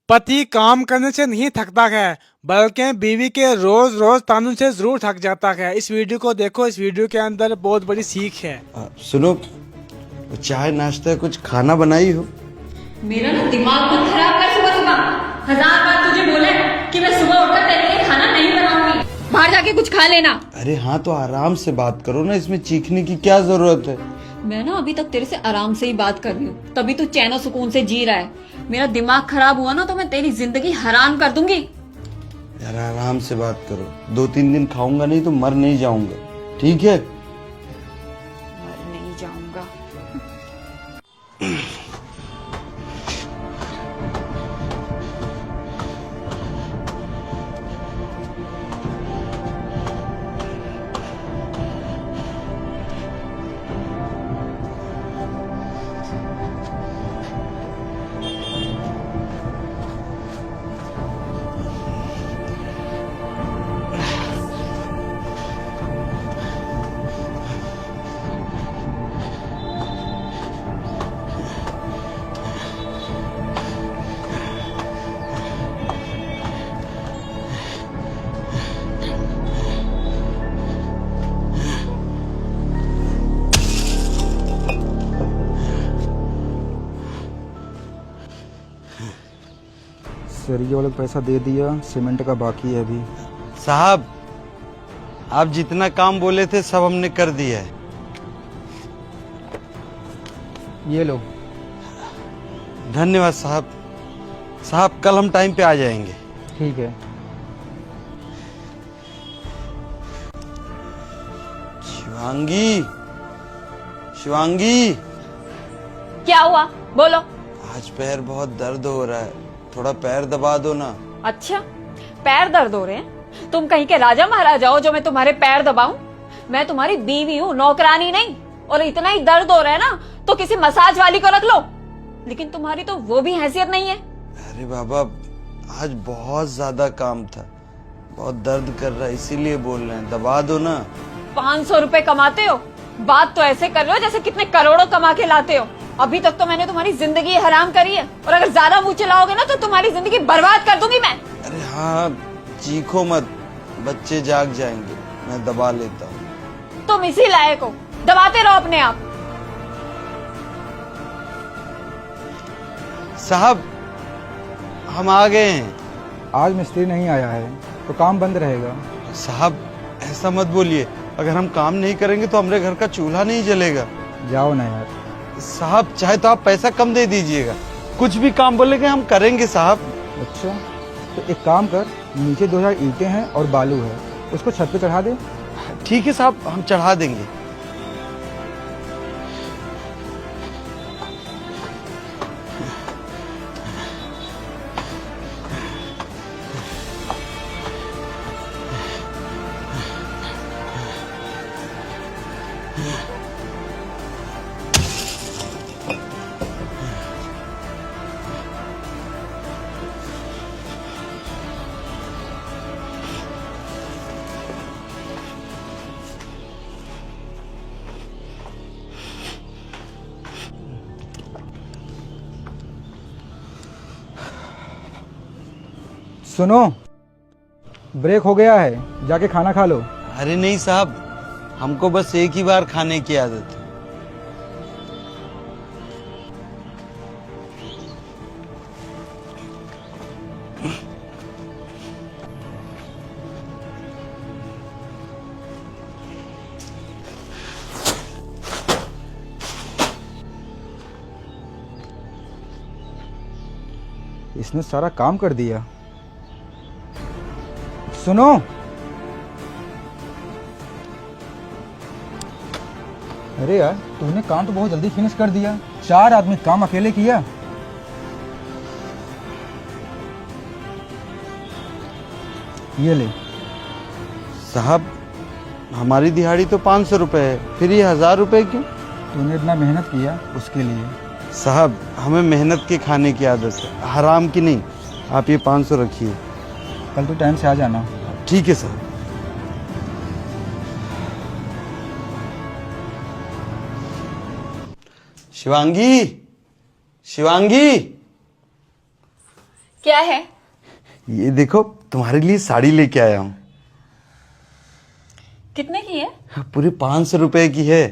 पति काम करने से नहीं थकता है, बल्कि बीवी के रोज रोज तानों से जरूर थक जाता है। इस वीडियो को देखो, इस वीडियो के अंदर बहुत बड़ी सीख है। सुनो, चाय नाश्ता कुछ खाना बनाई हो? मेरा ना दिमाग मत खराब कर सुबह सुबह। 1000 बार तुझे बोला है कि मैं सुबह उठकर तेरे लिए खाना नहीं बनाऊंगी, बाहर जाके कुछ खा लेना। अरे हाँ, तो आराम से बात करो ना, इसमें चीखने की क्या जरूरत है? मैं ना अभी तक तेरे से आराम से ही बात कर रही हूँ, तभी तू चैन और सुकून से जी रहा है। मेरा दिमाग खराब हुआ ना तो मैं तेरी जिंदगी हराम कर दूंगी। यार आराम से बात करो, 2-3 दिन खाऊंगा नहीं तो मर नहीं जाऊंगा, ठीक है? मर नहीं जाऊंगा। सरिये वाले को पैसा दे दिया, सीमेंट का बाकी है अभी। साहब, आप जितना काम बोले थे सब हमने कर दिया है। ये लो। धन्यवाद साहब। साहब, कल हम टाइम पे आ जाएंगे। ठीक है। शिवांगी, शिवांगी, क्या हुआ, बोलो। आज पैर बहुत दर्द हो रहा है, थोड़ा पैर दबा दो ना। अच्छा, पैर दर्द हो रहे हैं? तुम कहीं के राजा महाराजा हो जो मैं तुम्हारे पैर दबाऊं? मैं तुम्हारी बीवी हूँ, नौकरानी नहीं। और इतना ही दर्द हो रहा है ना तो किसी मसाज वाली को रख लो, लेकिन तुम्हारी तो वो भी हैसियत नहीं है। अरे बाबा, आज बहुत ज्यादा काम था, बहुत दर्द कर रहा है, इसीलिए बोल रहे हैं, दबा दो ना। 500 रुपए कमाते हो, बात तो ऐसे कर रहे हो जैसे कितने करोड़ों कमा के लाते हो। अभी तक तो मैंने तुम्हारी जिंदगी हराम करी है, और अगर ज्यादा मुंह चलाओगे ना तो तुम्हारी जिंदगी बर्बाद कर दूंगी मैं। अरे हाँ, चीखो मत, बच्चे जाग जाएंगे, मैं दबा लेता हूँ। तुम इसी लायक हो, दबाते रहो अपने आप। साहब, हम आ गए हैं। आज मिस्त्री नहीं आया है तो काम बंद रहेगा। साहब, ऐसा मत बोलिए, अगर हम काम नहीं करेंगे तो हमारे घर का चूल्हा नहीं जलेगा। जाओ ना यार। साहब, चाहे तो आप पैसा कम दे दीजिएगा, कुछ भी काम बोलेंगे हम करेंगे साहब। अच्छा, तो एक काम कर, नीचे 2000 ईंटें हैं और बालू है, उसको छत पे चढ़ा दे। ठीक है साहब, हम चढ़ा देंगे। सुनो, ब्रेक हो गया है, जाके खाना खा लो। अरे नहीं साहब, हमको बस एक ही बार खाने की आदत है। इसने सारा काम कर दिया। सुनो, अरे यार, तूने काम तो बहुत जल्दी फिनिश कर दिया। 4 आदमी काम अकेले किया। ये ले। साहब, हमारी दिहाड़ी तो 500 रुपए है, फिर ये 1000 रुपए क्यों? तूने इतना मेहनत किया उसके लिए। साहब, हमें मेहनत के खाने की आदत है, हराम की नहीं। आप ये 500 रखिए। कल तू टाइम से आ जाना। ठीक है साहब। शिवांगी, शिवांगी, क्या है? ये देखो, तुम्हारे लिए साड़ी लेके आया हूँ। कितने की है? पूरे 500 रुपए की है।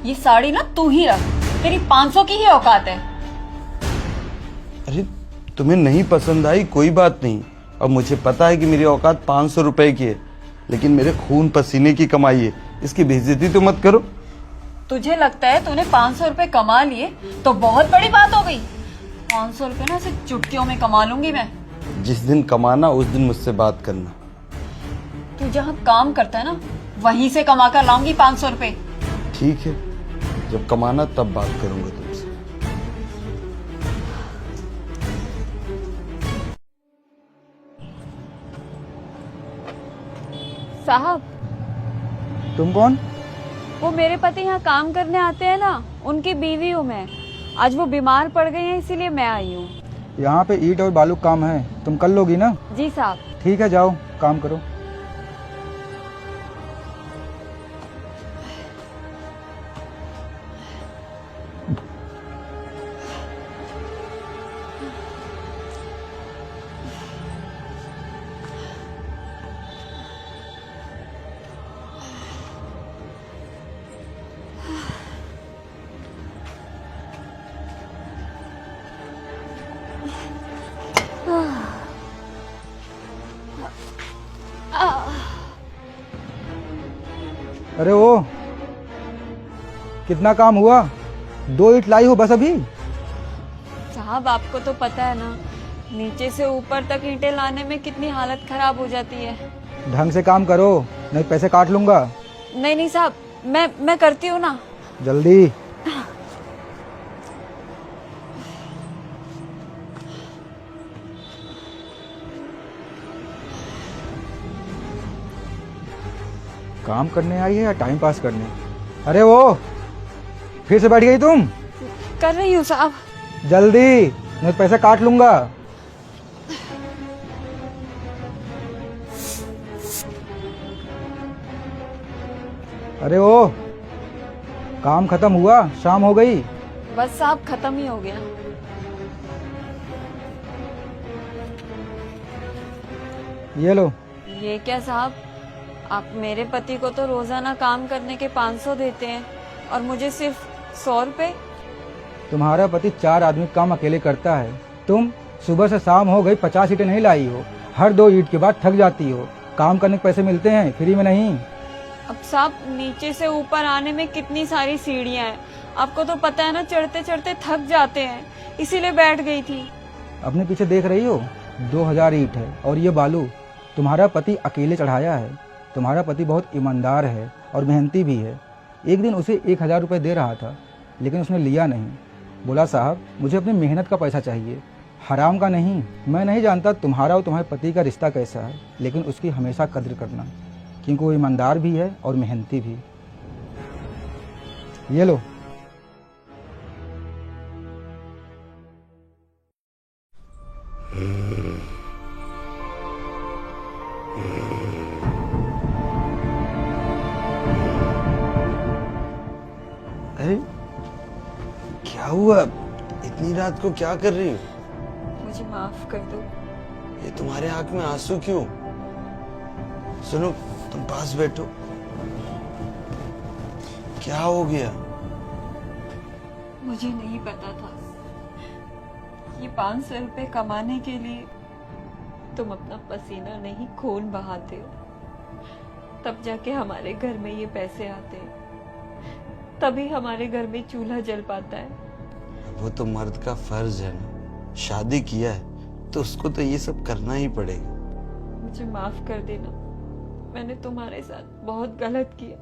ये साड़ी ना तू ही रख, तेरी 500 की ही औकात है। अरे तुम्हें नहीं पसंद आई कोई बात नहीं, और मुझे पता है कि मेरी औकात 500 रुपए की है, लेकिन मेरे खून पसीने की कमाई है, इसकी बेइज्जती तो मत करो। तुझे लगता है तूने 500 रुपए कमा लिए तो बहुत बड़ी बात हो गई? 500 रुपए ना सिर्फ चुटकियों में कमा लूंगी मैं। जिस दिन कमाना उस दिन मुझसे बात करना। तू जहाँ काम करता है ना, वहीं से कमा कर लाऊंगी 500 रुपए। ठीक है, जब कमाना तब बात करूंगा तुमसे। साहब, तुम कौन? वो मेरे पति यहाँ काम करने आते हैं ना, उनकी बीवी हूँ मैं। आज वो बीमार पड़ गई हैं, इसीलिए मैं आई हूँ। यहाँ पे ईंट और बालू काम है, तुम कर लोगी ना? जी साहब। ठीक है, जाओ काम करो। अरे ओ, कितना काम हुआ? 2 ईंट लाई हो बस अभी? साहब, आपको तो पता है ना, नीचे से ऊपर तक ईंटें लाने में कितनी हालत खराब हो जाती है। ढंग से काम करो, नहीं पैसे काट लूंगा। नहीं नहीं साहब, मैं करती हूँ ना। जल्दी। काम करने आई है या टाइम पास करने? अरे वो, फिर से बैठ गई तुम? कर रही हूँ साहब। जल्दी, नहीं पैसे काट लूंगा। अरे ओ, काम खत्म हुआ? शाम हो गई। बस साहब, खत्म ही हो गया। ये लो। ये क्या साहब, आप मेरे पति को तो रोजाना काम करने के 500 देते हैं और मुझे सिर्फ 100 रुपए। तुम्हारा पति 4 आदमी काम अकेले करता है, तुम सुबह से शाम हो गई 50 ईंटें नहीं लाई हो। हर 2 ईंट के बाद थक जाती हो। काम करने के पैसे मिलते हैं, फ्री में नहीं। अब साहब, नीचे से ऊपर आने में कितनी सारी सीढ़ियां हैं, आपको तो पता है ना, चढ़ते चढ़ते थक जाते हैं, इसीलिए बैठ गई थी। अपने पीछे देख रही हो, 2000 ईंट है और ये बालू तुम्हारा पति अकेले चढ़ाया है। तुम्हारा पति बहुत ईमानदार है और मेहनती भी है। एक दिन उसे 1000 रुपये दे रहा था, लेकिन उसने लिया नहीं। बोला साहब, मुझे अपनी मेहनत का पैसा चाहिए, हराम का नहीं। मैं नहीं जानता तुम्हारा और तुम्हारे पति का रिश्ता कैसा है, लेकिन उसकी हमेशा कद्र करना, क्योंकि वो ईमानदार भी है और मेहनती भी। ये लो। अरे क्या हुआ? इतनी रात को क्या कर रही हो? मुझे माफ कर दो। ये तुम्हारे आंख में आंसू क्यों? सुनो, तुम पास बैठो। क्या हो गया? मुझे नहीं पता था ये 500 रुपए कमाने के लिए तुम अपना पसीना नहीं खून बहाते हो, तब जाके हमारे घर में ये पैसे आते हैं, तभी हमारे घर में चूल्हा जल पाता है। वो तो मर्द का फर्ज है ना, शादी किया है तो उसको तो ये सब करना ही पड़ेगा। मुझे माफ कर देना, मैंने तुम्हारे साथ बहुत गलत किया।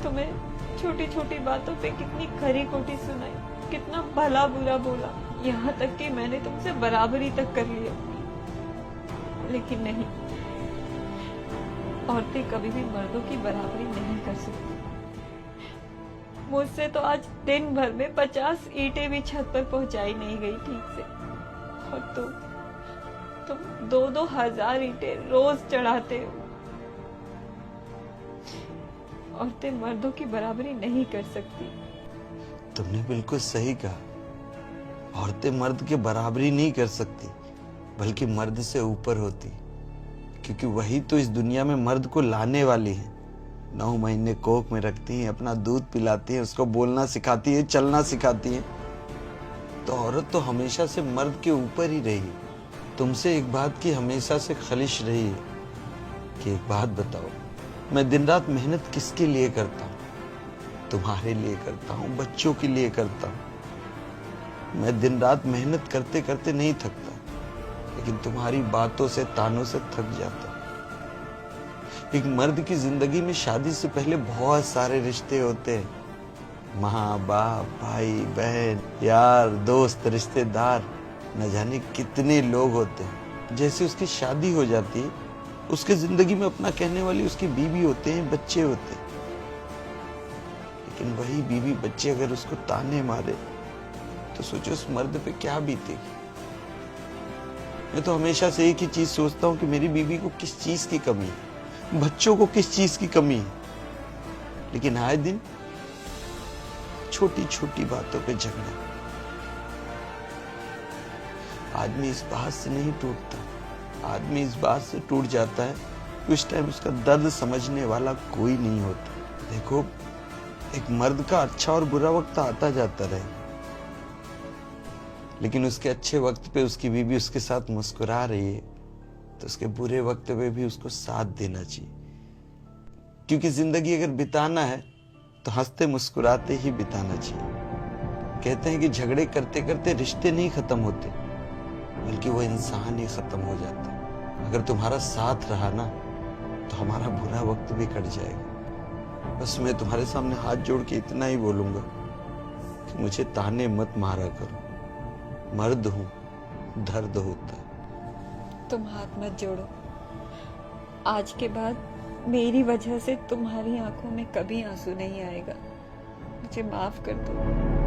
तुम्हें छोटी छोटी बातों पे कितनी खरी खोटी सुनाई, कितना भला बुरा बोला, यहाँ तक कि मैंने तुमसे बराबरी तक कर लिया। लेकिन नहीं, औरतें कभी भी मर्दों की बराबरी नहीं कर सकती। मुझसे तो आज दिन भर में 50 ईंटें भी छत पर पहुंचाई नहीं गई ठीक से, और तुम 2-2 हजार ईंटें रोज चढ़ाते हो। औरतें मर्दों की बराबरी नहीं कर सकती। तुमने बिल्कुल सही कहा। औरतें मर्द के बराबरी नहीं कर सकती, बल्कि मर्द से ऊपर होती, क्योंकि वही तो इस दुनिया में मर्द को लाने वाली है। 9 महीने कोख में रखती हैं, अपना दूध पिलाती हैं, उसको बोलना सिखाती है, चलना सिखाती है। तो औरत तो हमेशा से मर्द के ऊपर ही रही। तुमसे एक बात की हमेशा से खलिश रही है कि एक बात बताओ, मैं दिन रात मेहनत किसके लिए करता हूँ? तुम्हारे लिए करता हूँ, बच्चों के लिए करता हूँ। मैं दिन रात मेहनत करते करते नहीं थकता, लेकिन तुम्हारी बातों से, तानों से थक जाता। एक मर्द की जिंदगी में शादी से पहले बहुत सारे रिश्ते होते हैं, माँ बाप, भाई बहन, यार दोस्त, रिश्तेदार, न जाने कितने लोग होते हैं। जैसे उसकी शादी हो जाती है, उसके जिंदगी में अपना कहने वाली उसकी बीवी होते हैं, बच्चे होते हैं। लेकिन वही बीवी बच्चे अगर उसको ताने मारे तो सोचो उस मर्द पे क्या बीतेगी। मैं तो हमेशा से एक ही चीज सोचता हूँ कि मेरी बीवी को किस चीज की कमी है, बच्चों को किस चीज की कमी है। लेकिन आए दिन छोटी छोटी बातों पे झगड़ा। आदमी इस बात से नहीं टूटता, आदमी इस बात से टूट जाता है कि उस टाइम उसका दर्द समझने वाला कोई नहीं होता। देखो, एक मर्द का अच्छा और बुरा वक्त आता जाता रहे, लेकिन उसके अच्छे वक्त पे उसकी बीवी उसके साथ मुस्कुरा रही है तो उसके बुरे वक्त पे भी उसको साथ देना चाहिए। क्योंकि जिंदगी अगर बिताना है तो हंसते मुस्कुराते ही बिताना चाहिए। कहते हैं कि झगड़े करते करते रिश्ते नहीं खत्म होते, बल्कि वो इंसान ही खत्म हो जाता है। अगर तुम्हारा साथ रहा ना तो हमारा बुरा वक्त भी कट जाएगा। बस मैं तुम्हारे सामने हाथ जोड़ के इतना ही बोलूंगा कि मुझे ताने मत मारा करो, मर्द हूं, दर्द होता है। तुम हाथ मत जोड़ो। आज के बाद मेरी वजह से तुम्हारी आंखों में कभी आंसू नहीं आएगा। मुझे माफ कर दो।